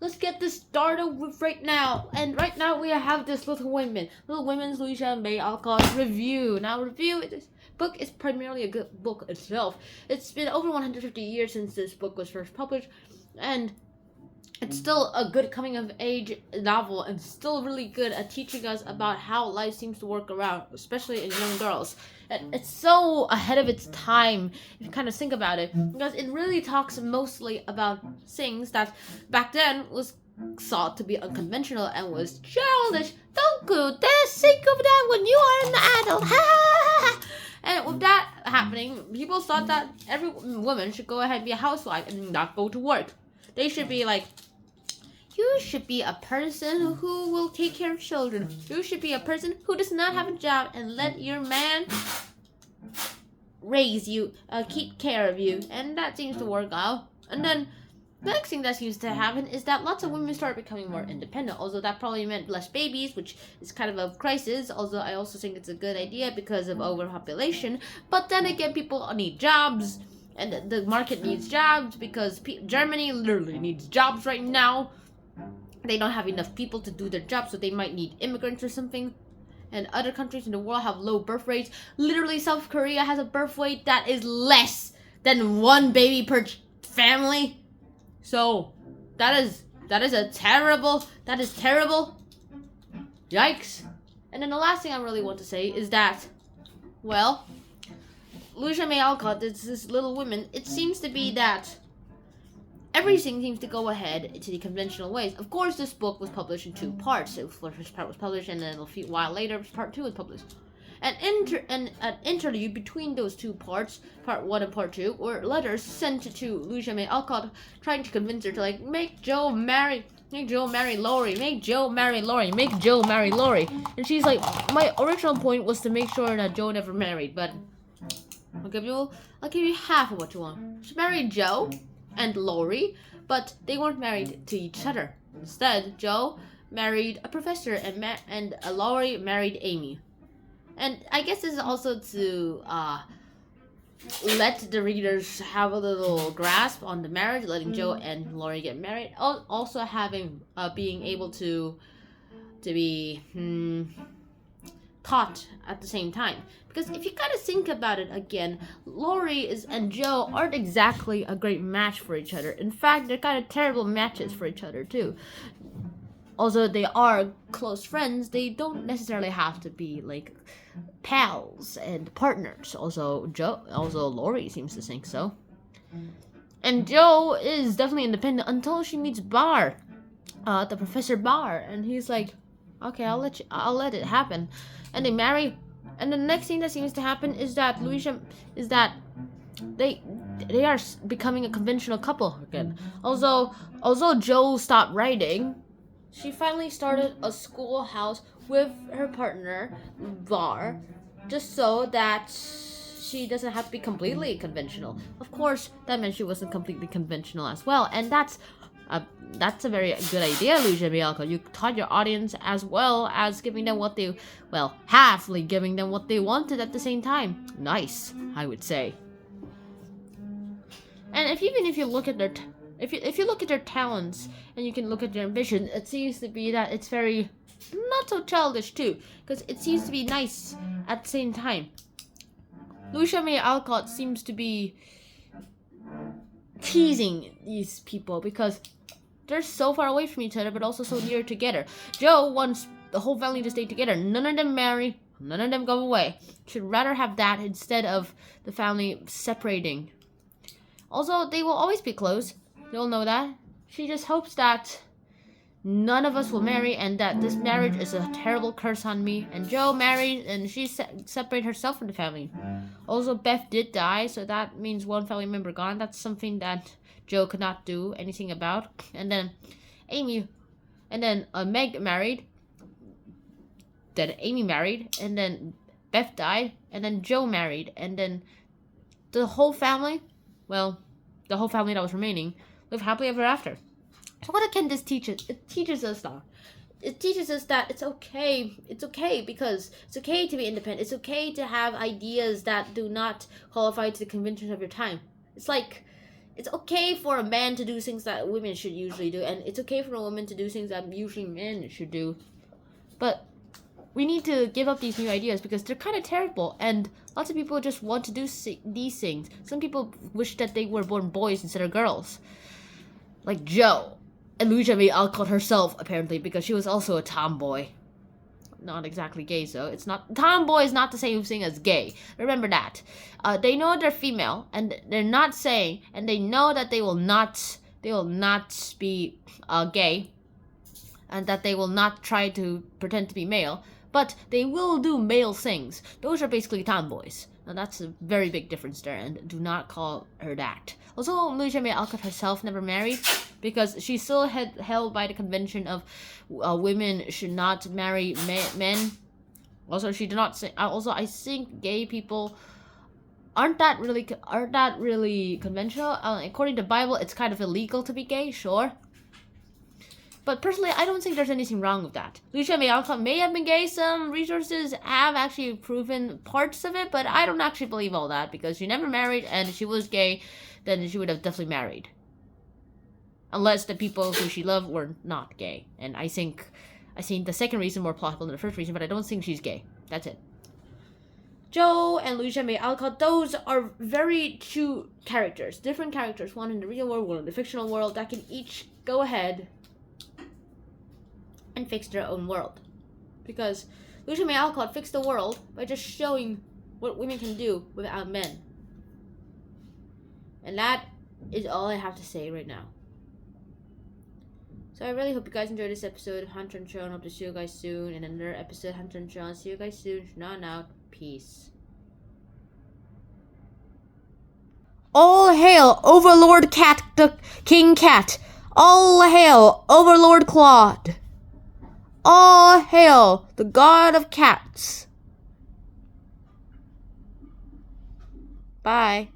let's get this started with right now. And right now we have this Little Women's LOUISA May ALCOTT review. Now, this book is primarily a good book itself. It's been over 150 years since this book was first published, and it's still a good coming-of-age novel, and still really good at teaching us about how life seems to work around, especially in young girls. And it's so ahead of its time, if you kind of think about it, because it really talks mostly about things that back then was thought to be unconventional and was childish. Don't go there, think of that when you are an adult. And with that happening, people thought that every woman should go ahead and be a housewife and not go to work. They should be like, you should be a person who will take care of children. You should be a person who does not have a job and let your man raise you, keep care of you. And that seems to work out. And then the next thing that seems to happen is that lots of women start becoming more independent. Although that probably meant less babies, which is kind of a crisis. Although I also think it's a good idea because of overpopulation. But then again, people need jobs. And the market needs jobs because Germany literally needs jobs right now. They don't have enough people to do their job, so they might need immigrants or something. And other countries in the world have low birth rates. Literally, South Korea has a birth rate that is less than 1 baby per family. So that is terrible. Yikes. And then the last thing I really want to say is that, well, LOUISA May ALCOTT, this Little Women, it seems to be that everything seems to go ahead to the conventional ways. Of course, this book was published in 2 parts. The first part was published, and then a few while later, part 2 was published. An interlude between those 2 parts, part 1 and part 2, were letters sent to LOUISA May ALCOTT trying to convince her to, like, make Joe marry Lori. And she's like, my original point was to make sure that Joe never married, but I'll give you half of what you want. She married Joe and Lori, but they weren't married to each other. Instead, Joe married a professor, and Lori married Amy. And I guess this is also to let the readers have a little grasp on the marriage, letting Joe and Lori get married. Also having being able to be taught at the same time. Because if you kind of think about it again, Lori and Joe aren't exactly a great match for each other. In fact, they're kind of terrible matches for each other too. Although they are close friends, they don't necessarily have to be like pals and partners. Also Lori seems to think so. And Joe is definitely independent until she meets Barr, the Professor Barr, and he's like, okay, I'll let it happen. And they marry. And the next thing that seems to happen is that they are becoming a conventional couple again. Although Joe stopped writing, she finally started a schoolhouse with her partner Var, just so that she doesn't have to be completely conventional. Of course, that meant she wasn't completely conventional as well, and that's a very good idea, LOUISA May ALCOTT. You taught your audience as well as giving them halfly giving them what they wanted at the same time. Nice, I would say. And if you look at their talents and you can look at their ambition, it seems to be that it's very not so childish too, because it seems to be nice at the same time. LOUISA May ALCOTT seems to be teasing these people because they're so far away from each other, but also so near together. Joe wants the whole family to stay together. None of them marry. None of them go away. Should rather have that instead of the family separating. Also, they will always be close. They'll know that. She just hopes that none of us will marry, and that this marriage is a terrible curse on me. And Joe married, and she separated herself from the family. Also, Beth did die, so that means one family member gone. That's something that Joe could not do anything about. And then Meg married. Then Amy married, and then Beth died, and then Joe married, and then the whole family that was remaining lived happily ever after. So what can this teach us? It teaches us that it's okay. It's okay because it's okay to be independent. It's okay to have ideas that do not qualify to the conventions of your time. It's like it's okay for a man to do things that women should usually do, and it's okay for a woman to do things that usually men should do. But we need to give up these new ideas because they're kind of terrible, and lots of people just want to do these things. Some people wish that they were born boys instead of girls, like Joe. And LOUISA May Alcott herself, apparently, because she was also a tomboy. Not exactly gay, so it's not. Tomboy is not the same thing as gay. Remember that. They know they're female, and they're not saying, and they know that they will not be gay, and that they will not try to pretend to be male, but they will do male things. Those are basically tomboys. Now that's a very big difference there, and do not call her that. Also, LOUISA May Alcott herself never married, because she's still held by the convention of women should not marry men. Also, she did not say. Also, I think gay people aren't that really conventional. According to the Bible, it's kind of illegal to be gay, sure. But personally, I don't think there's anything wrong with that. LOUISA May Alcott may have been gay. Some resources have actually proven parts of it, but I don't actually believe all that, because she never married, and if she was gay, then she would have definitely married. Unless the people who she loved were not gay. And I think the second reason more plausible than the first reason, but I don't think she's gay. That's it. Joe and LOUISA May Alcott, those are very two characters. Different characters. One in the real world, one in the fictional world, that can each go ahead and fix their own world. Because LOUISA May Alcott fixed the world by just showing what women can do without men. And that is all I have to say right now. So I really hope you guys enjoyed this episode of Hunter and Sean. Hope to see you guys soon in another episode of Hunter and Sean. See you guys soon. Sean out. Peace. All hail Overlord Cat, the King Cat. All hail Overlord Claude. All hail the God of Cats. Bye.